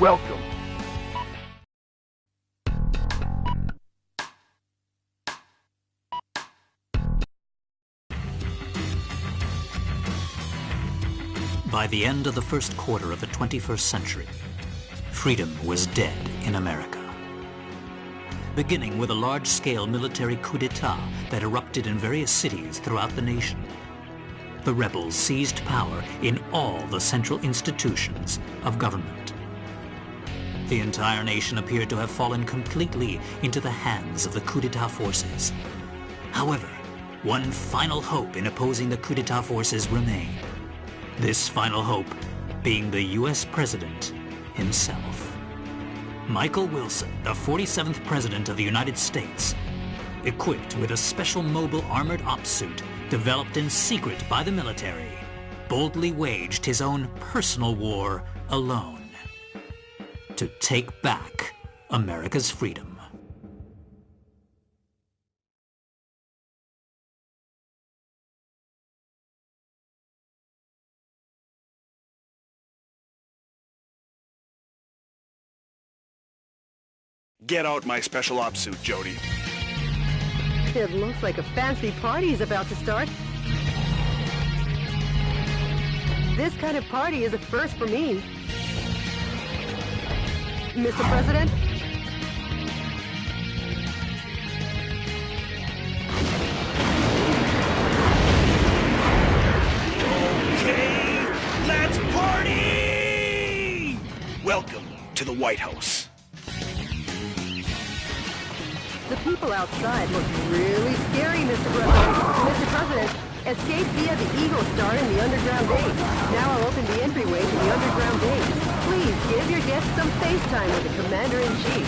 Welcome. By the end of the first quarter of the 21st century, freedom was dead in America. Beginning with a large-scale military coup d'etat that erupted in various cities throughout the nation, the rebels seized power in all the central institutions of government. The entire nation appeared to have fallen completely into the hands of the coup d'etat forces. However, one final hope in opposing the coup d'etat forces remained. This final hope being the U.S. President himself. Michael Wilson, the 47th President of the United States, equipped with a special mobile armored ops suit developed in secret by the military, boldly waged his own personal war alone to take back America's freedom. Get out my special ops suit, Jody. It looks like a fancy party is about to start. This kind of party is a first for me. Mr. President? Okay, let's party! Welcome to the White House. The people outside look really scary, Mr. President. Mr. President, escape via the Eagle Star in the underground base. Now I'll open the entryway to the underground base. Please give your guests some face time with the Commander-in-Chief.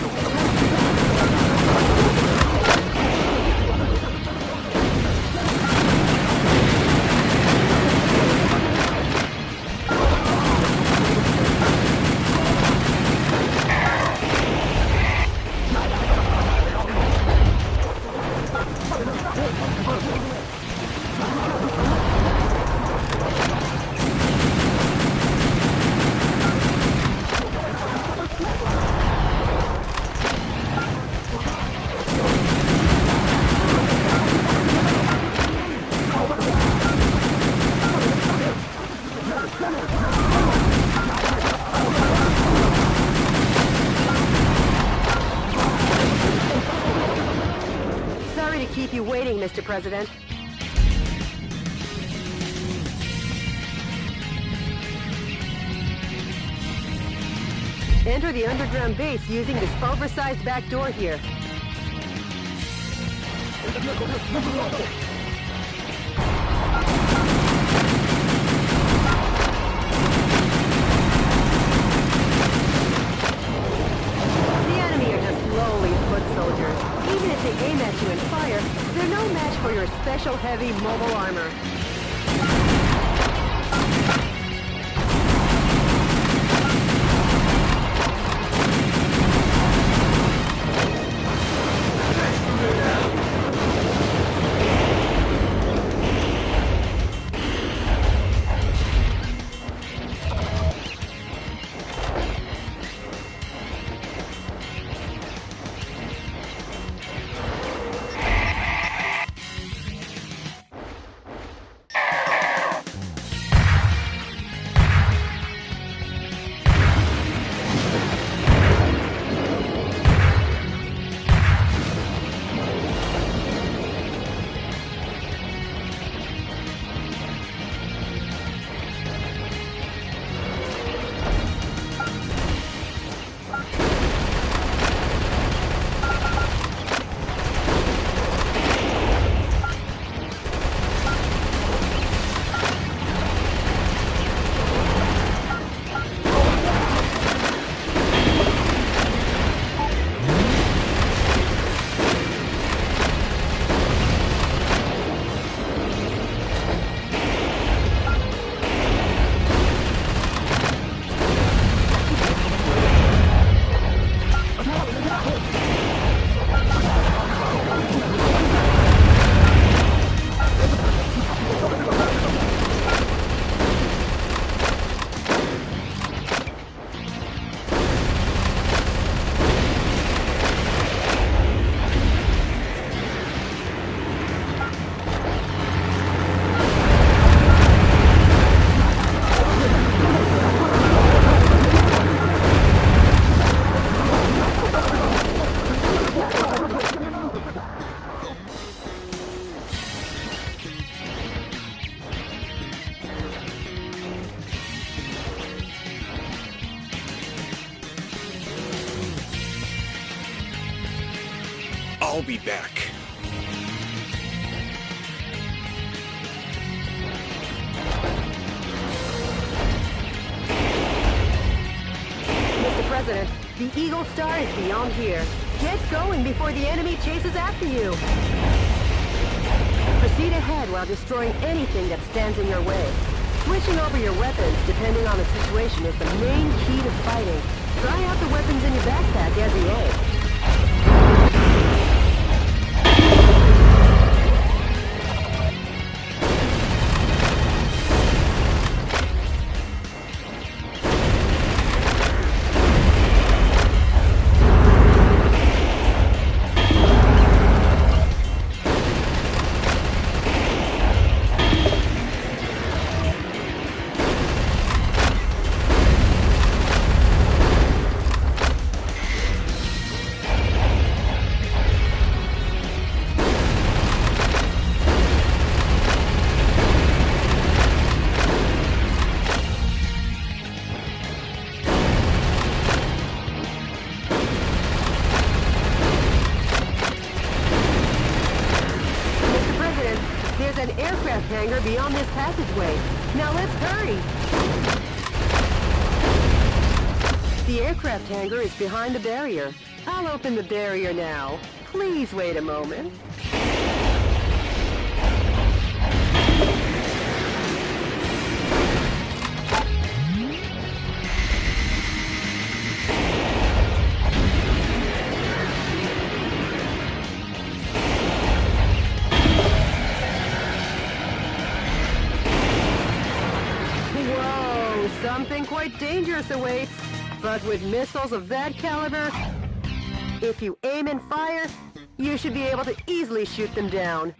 Keep you waiting, Mr. President. Enter the underground base using this oversized back door here. The enemy are just lowly foot soldiers. Even if they aim at you and fire, they're no match for your special heavy mobile armor. I'll be back. Mr. President, the Eagle Star is beyond here. Get going before the enemy chases after you. Proceed ahead while destroying anything that stands in your way. Switching over your weapons, depending on the situation, is the main key to fighting. Try out the weapons in your backpack as you go. There's an aircraft hangar beyond this passageway. Now let's hurry! The aircraft hangar is behind the barrier. I'll open the barrier now. Please wait a moment. Something quite dangerous awaits. But with missiles of that caliber, if you aim and fire, you should be able to easily shoot them down.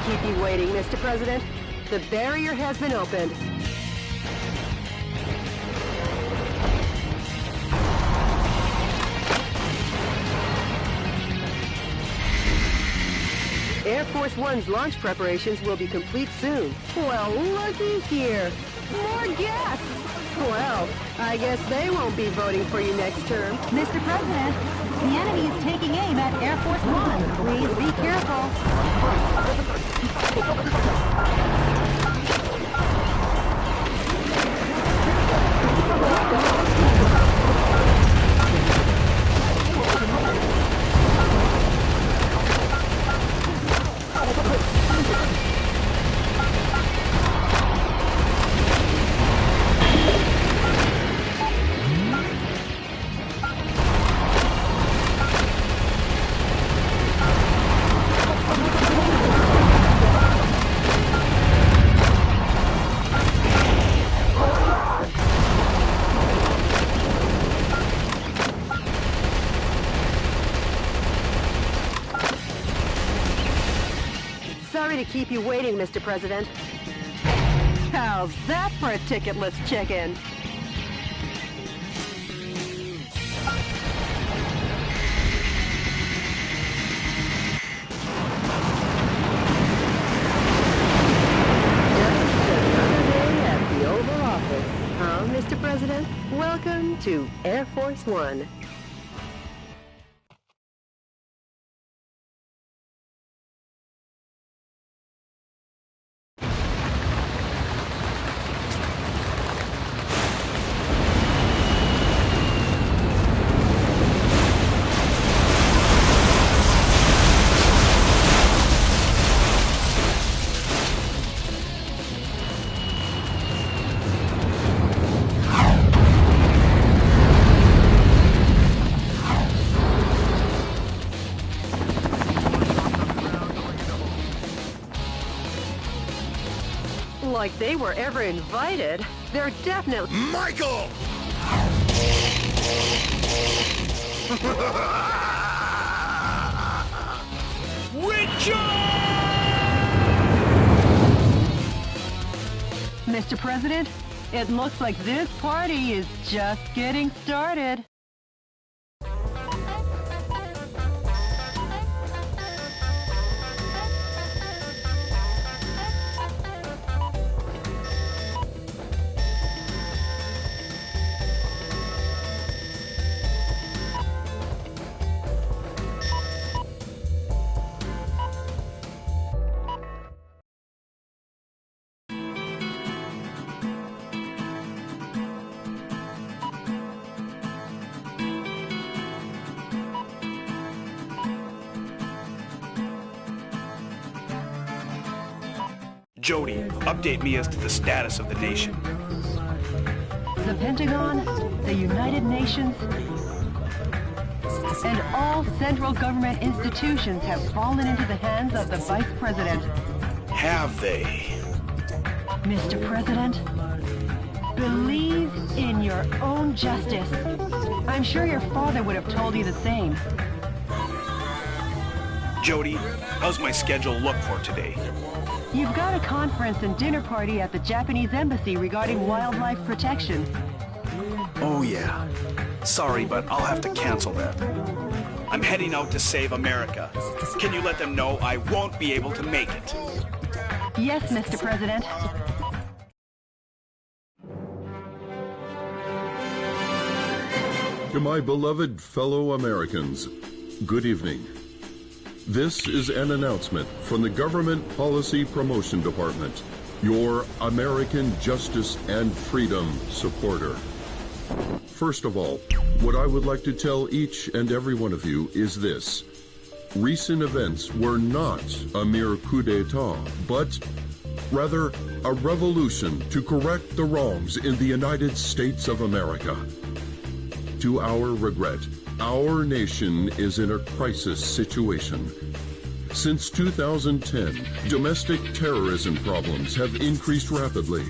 Keep you waiting, Mr. President. The barrier has been opened. Air Force One's launch preparations will be complete soon. Well, looky here. More guests! Well, I guess they won't be voting for you next term. Mr. President, the enemy is taking aim at Air Force One. Please be careful. Sorry to keep you waiting, Mr. President. How's that for a ticketless check-in? Just another day at the Oval Office, huh, Mr. President? Welcome to Air Force One. like they were ever invited. They're definitely... Michael! Mr. President, it looks like this party is just getting started. Jody, update me as to the status of the nation. The Pentagon, the United Nations, and all central government institutions have fallen into the hands of the Vice President. Have they? Mr. President, believe in your own justice. I'm sure your father would have told you the same. Jody, how's my schedule look for today? You've got a conference and dinner party at the Japanese embassy regarding wildlife protection. Oh yeah. Sorry, but I'll have to cancel that. I'm heading out to save America. Can you let them know I won't be able to make it? Yes, Mr. President. To my beloved fellow Americans, good evening. This is an announcement from the Government Policy Promotion Department, your American justice and freedom supporter. First of all, what I would like to tell each and every one of you is this. Recent events were not a mere coup d'etat, but rather a revolution to correct the wrongs in the United States of America. To our regret, our nation is in a crisis situation. Since 2010, domestic terrorism problems have increased rapidly.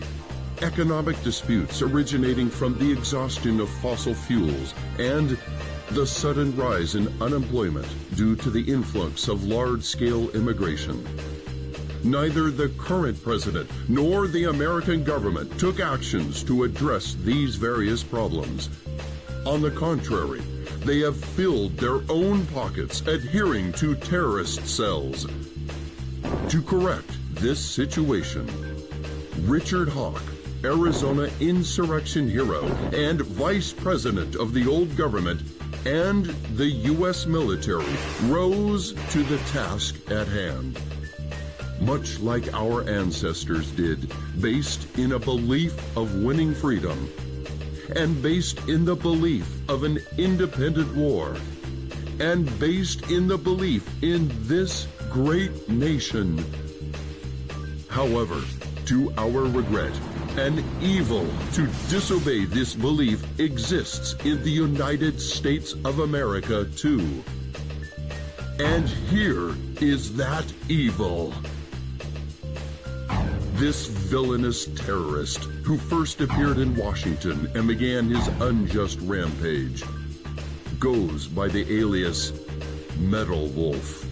Economic disputes originating from the exhaustion of fossil fuels and the sudden rise in unemployment due to the influx of large-scale immigration. Neither the current president nor the American government took actions to address these various problems. On the contrary, they have filled their own pockets adhering to terrorist cells. To correct this situation, Richard Hawk, Arizona insurrection hero and vice president of the old government, and the U.S. military rose to the task at hand. Much like our ancestors did, based in a belief of winning freedom, and based in the belief of an independent war, and based in the belief in this great nation. However, to our regret, an evil to disobey this belief exists in the United States of America too. And here is that evil. This villainous terrorist who first appeared in Washington and began his unjust rampage goes by the alias Metal Wolf.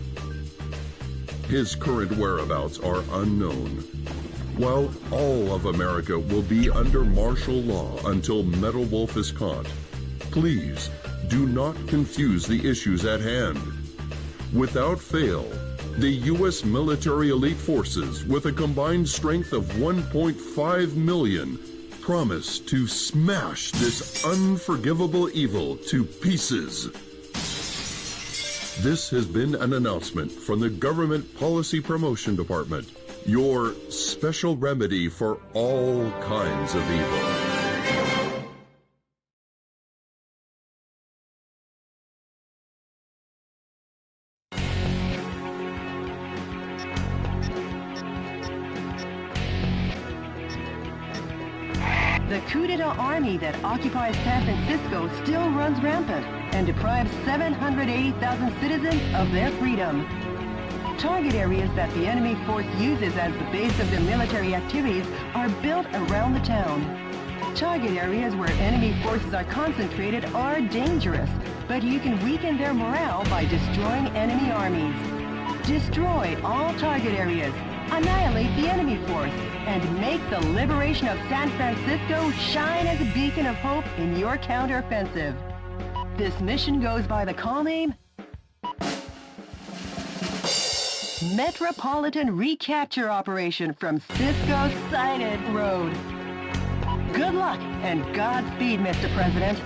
His current whereabouts are unknown. While all of America will be under martial law until Metal Wolf is caught, please do not confuse the issues at hand. Without fail, the U.S. military elite forces, with a combined strength of 1.5 million, promise to smash this unforgivable evil to pieces. This has been an announcement from the Government Policy Promotion Department, your special remedy for all kinds of evil. The coup d'etat army that occupies San Francisco still runs rampant and deprives 780,000 citizens of their freedom. target areas that the enemy force uses as the base of their military activities are built around the town. Target areas where enemy forces are concentrated are dangerous, but you can weaken their morale by destroying enemy armies. Destroy all target areas, annihilate the enemy force, and make the liberation of San Francisco shine as a beacon of hope in your counteroffensive. This mission goes by the call name Metropolitan Recapture Operation from Cisco Sighted Road. Good luck and Godspeed, Mr. President.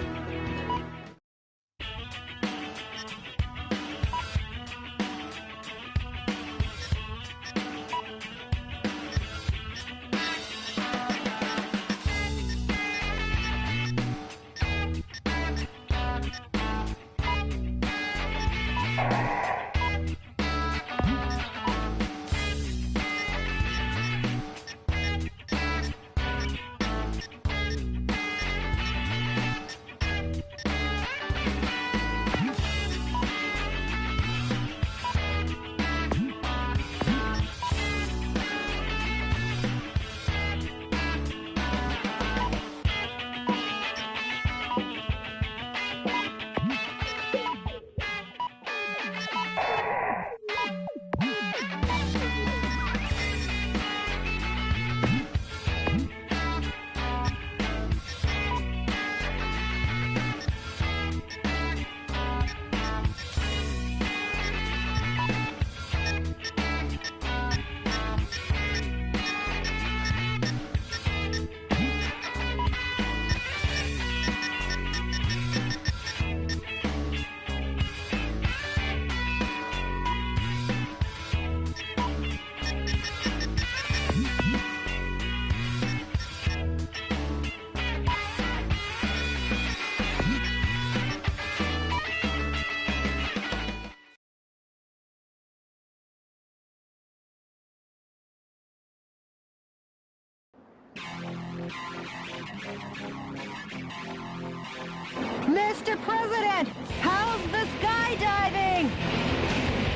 Mr. President, how's the skydiving?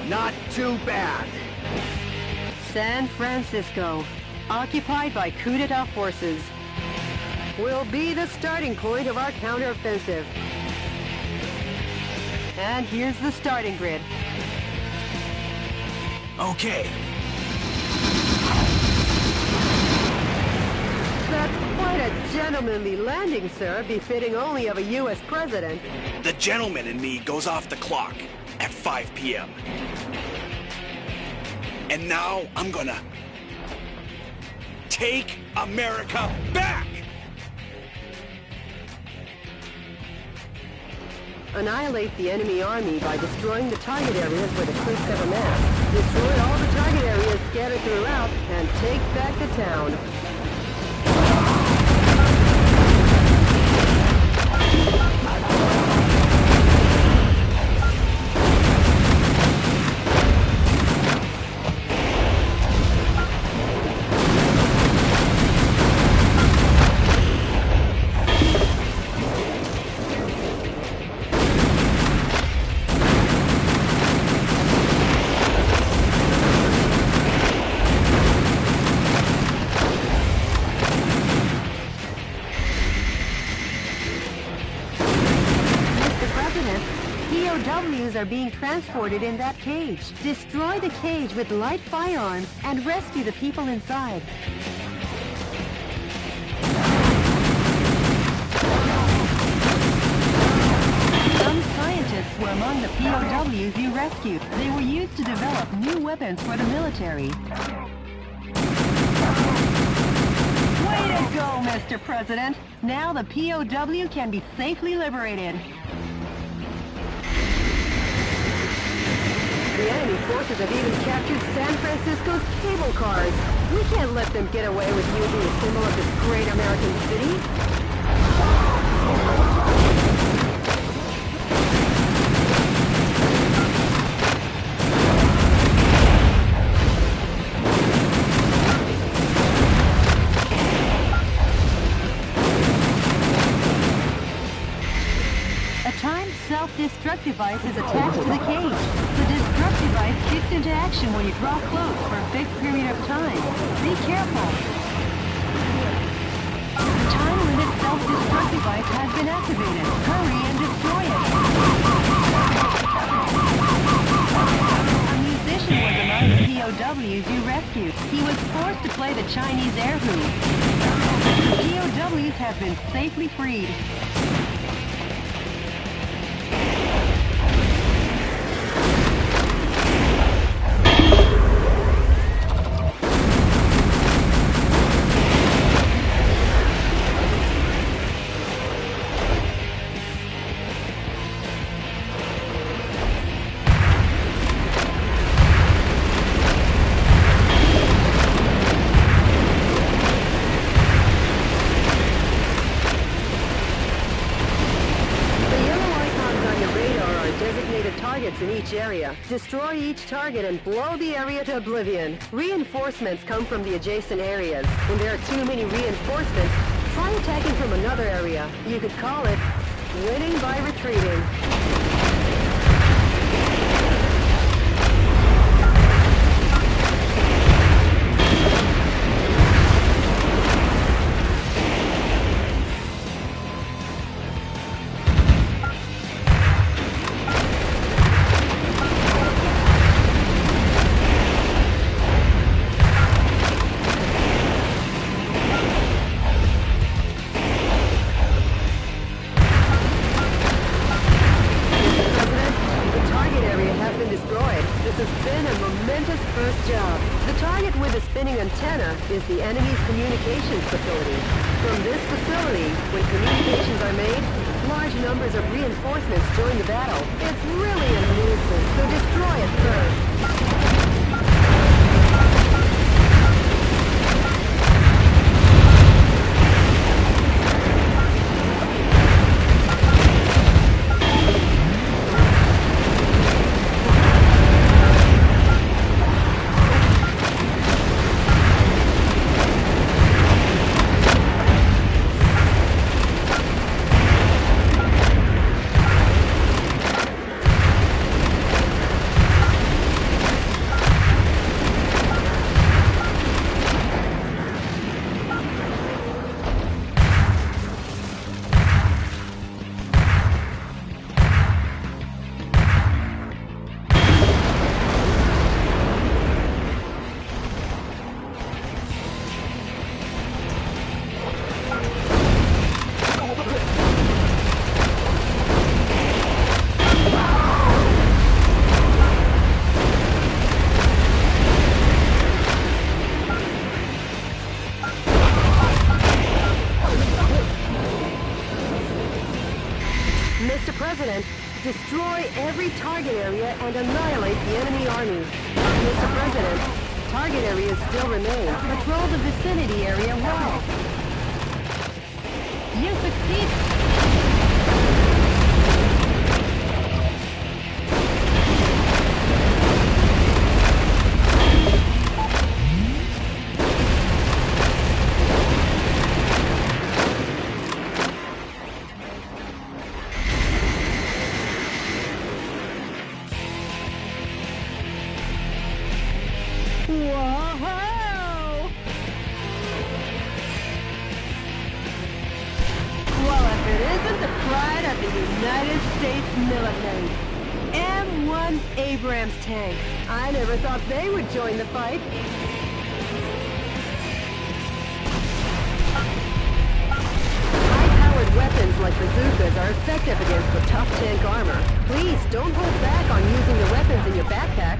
Not too bad. San Francisco, occupied by coup d'etat forces, will be the starting point of our counteroffensive. And here's the starting grid. Okay. That's quite a gentlemanly landing, sir, befitting only of a U.S. president. The gentleman in me goes off the clock at 5 p.m. And now I'm gonna take America back! Annihilate the enemy army by destroying the target areas where the troops have amassed. Destroy all the target areas scattered throughout, and take back the town. POWs are being transported in that cage. Destroy the cage with light firearms and rescue the people inside. Some scientists were among the POWs you rescued. They were used to develop new weapons for the military. Way to go, Mr. President! Now the POW can be safely liberated. The enemy forces have even captured San Francisco's cable cars. We can't let them get away with using the symbol of this great American city. self-destruct device is attached to the cage. The destruct device kicks into action when you draw close for a fixed period of time. Be careful. The time-limit self-destruct device has been activated. Hurry and destroy it. A musician was among the POWs you rescued. He was forced to play the Chinese air hoop. The POWs have been safely freed. In each area. Destroy each target and blow the area to oblivion. Reinforcements come from the adjacent areas. When there are too many reinforcements, try attacking from another area. You could call it winning by retreating. Is the enemy's communications facility. From this facility, when communications are made, large numbers of reinforcements join the battle. It's really a nuisance, so destroy it first. Destroy every target area and annihilate the enemy army. Mr. President, target areas still remain. Patrol the vicinity area well. You succeed. Abrams tanks. I never thought they would join the fight. High-powered weapons like bazookas are effective against the tough tank armor. Please don't hold back on using the weapons in your backpack.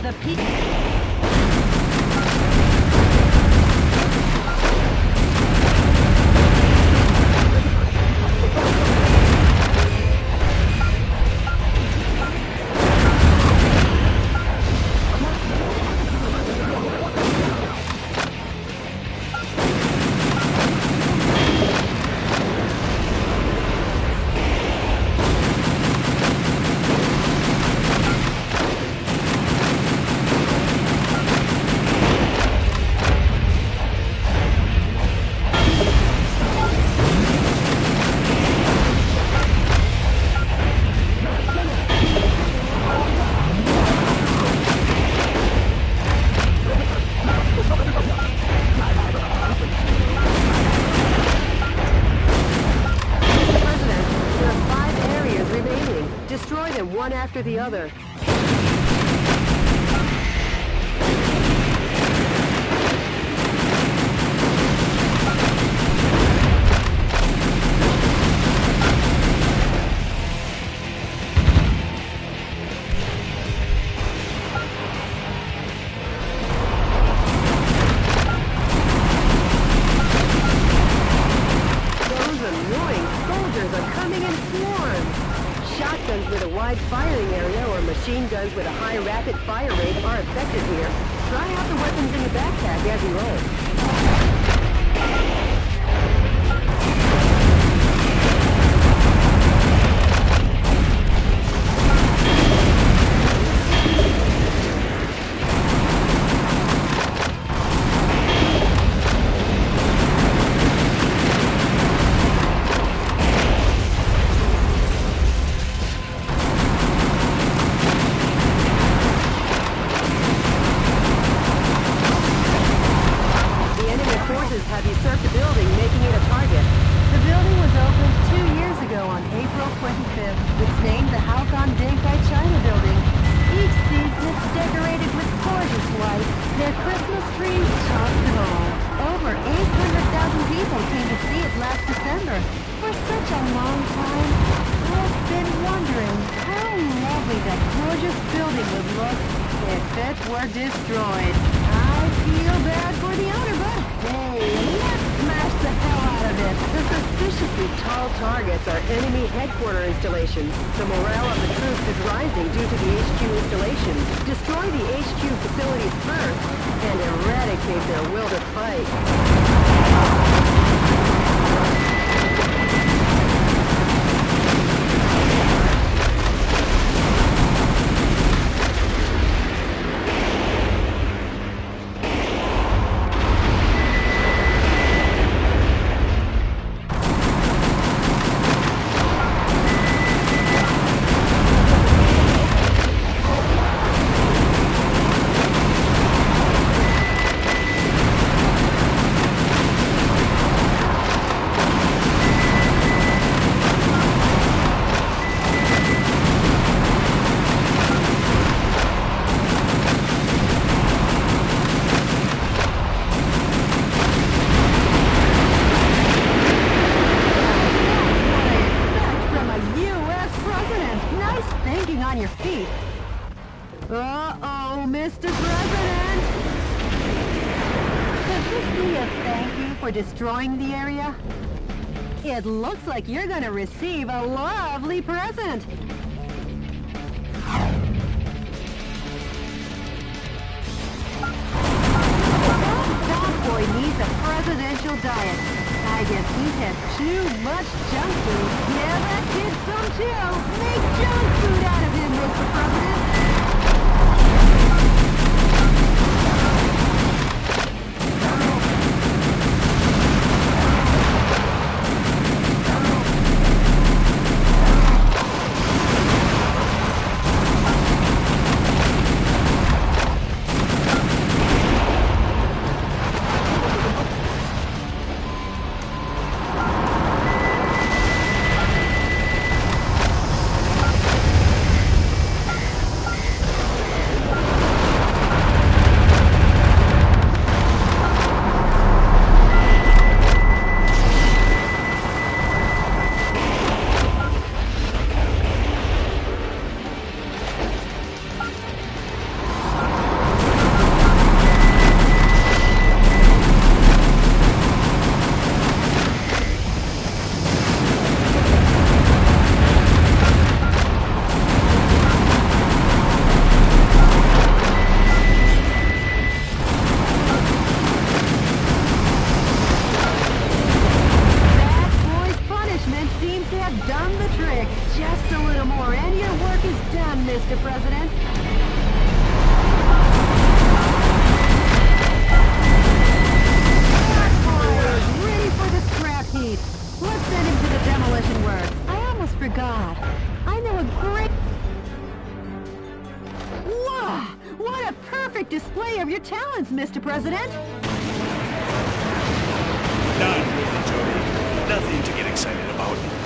The people... One after the other. Those annoying soldiers are coming in swarms. Shotguns with a wide firing area or machine guns with a high rapid fire rate are effective here. Try out the weapons in your backpack as you roll. Have usurped the building, making it a target. The building was opened 2 years ago on April 25th. It's named the Halcon Denkai China Building. Each season it's decorated with gorgeous lights. Their Christmas tree tops it all. Over 800,000 people came to see it last December. For such a long time, I've been wondering how lovely that gorgeous building would look if it were destroyed. I feel bad for the owner, but hey, let's smash the hell out of it. The suspiciously tall targets are enemy headquarter installations. The morale of the troops is rising due to the HQ installations. Destroy the HQ facilities first and eradicate their will to fight. On your feet. Uh-oh, Mr. President! Could this be a thank you for destroying the area? It looks like you're gonna receive a lovely present! That boy needs a presidential diet. I guess he's had too much junk food. Yeah, that kid's some too. Make junk food out of him, Mr. President. perfect display of your talents, Mr. President. Not really, Jody. Nothing to get excited about.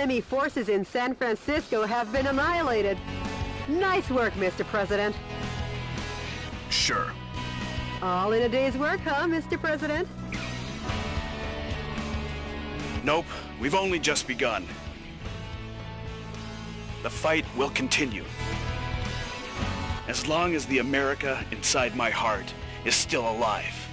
enemy forces in San Francisco have been annihilated. Nice work, Mr. President. Sure. All in a day's work, huh, Mr. President? Nope, we've only just begun. The fight will continue. As long as the America inside my heart is still alive.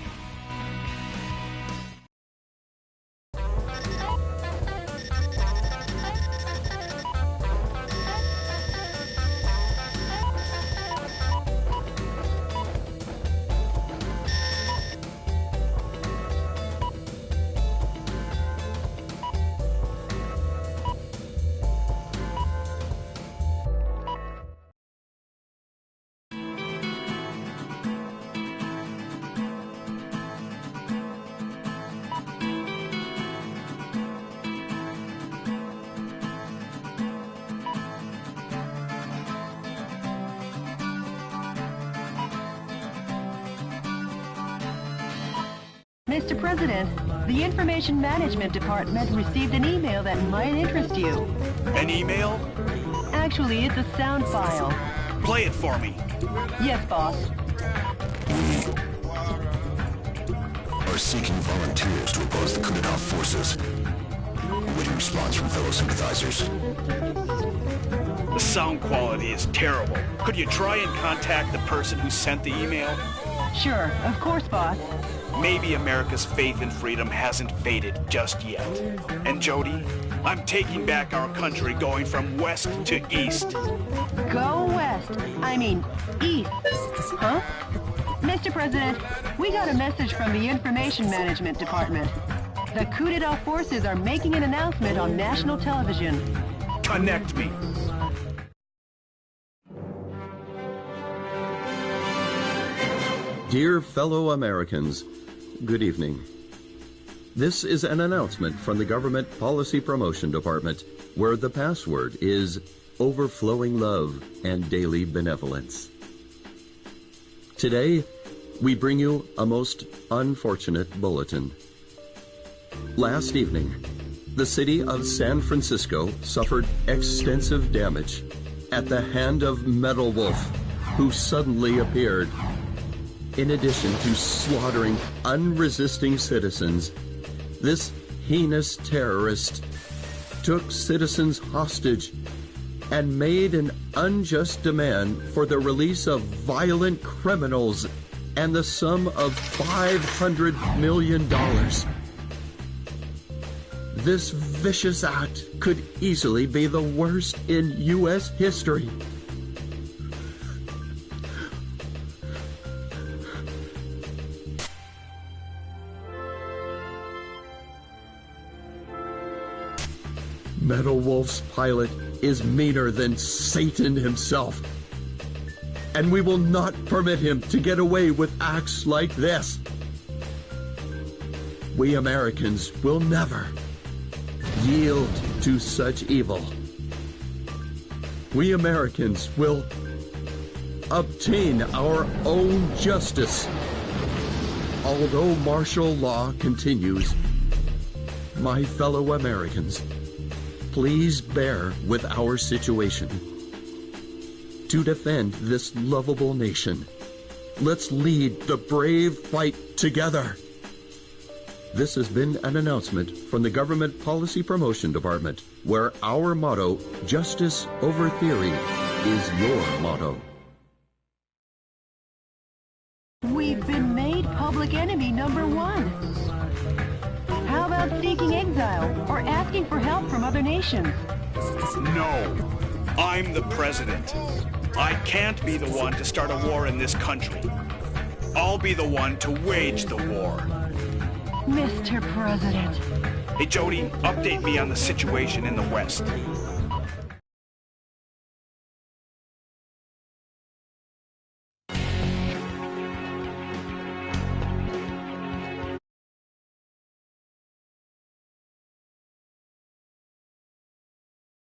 Mr. President, the Information Management Department received an email that might interest you. An email? Actually, it's a sound file. Play it for me. Yes, boss. Are seeking volunteers to oppose the coup d'etat forces. Awaiting response from fellow sympathizers. The sound quality is terrible. Could you try and contact the person who sent the email? Sure, of course, boss. Maybe America's faith in freedom hasn't faded just yet. And Jody, I'm taking back our country, going from west to east. Go west. I mean, east. Huh? Mr. President, we got a message from the Information Management Department. The coup d'etat forces are making an announcement on national television. Connect me. Dear fellow Americans, good evening. This is an announcement from the Government Policy Promotion Department, where the password is overflowing love and daily benevolence. Today, we bring you a most unfortunate bulletin. Last evening, the city of San Francisco suffered extensive damage at the hand of Metal Wolf, who suddenly appeared. In addition to slaughtering unresisting citizens, this heinous terrorist took citizens hostage and made an unjust demand for the release of violent criminals and the sum of $500 million. This vicious act could easily be the worst in U.S. history. Metal Wolf's pilot is meaner than Satan himself. And we will not permit him to get away with acts like this. We Americans will never yield to such evil. We Americans will obtain our own justice. Although martial law continues, my fellow Americans, please bear with our situation. To defend this lovable nation, let's lead the brave fight together. This has been an announcement from the Government Policy Promotion Department, where our motto, justice over theory, is your motto. We've been made public enemy number one. How about seeking exile or asking for help from other nations? No. I'm the president. I can't be the one to start a war in this country. I'll be the one to wage the war. Mr. President. Hey, Jody, update me on the situation in the West.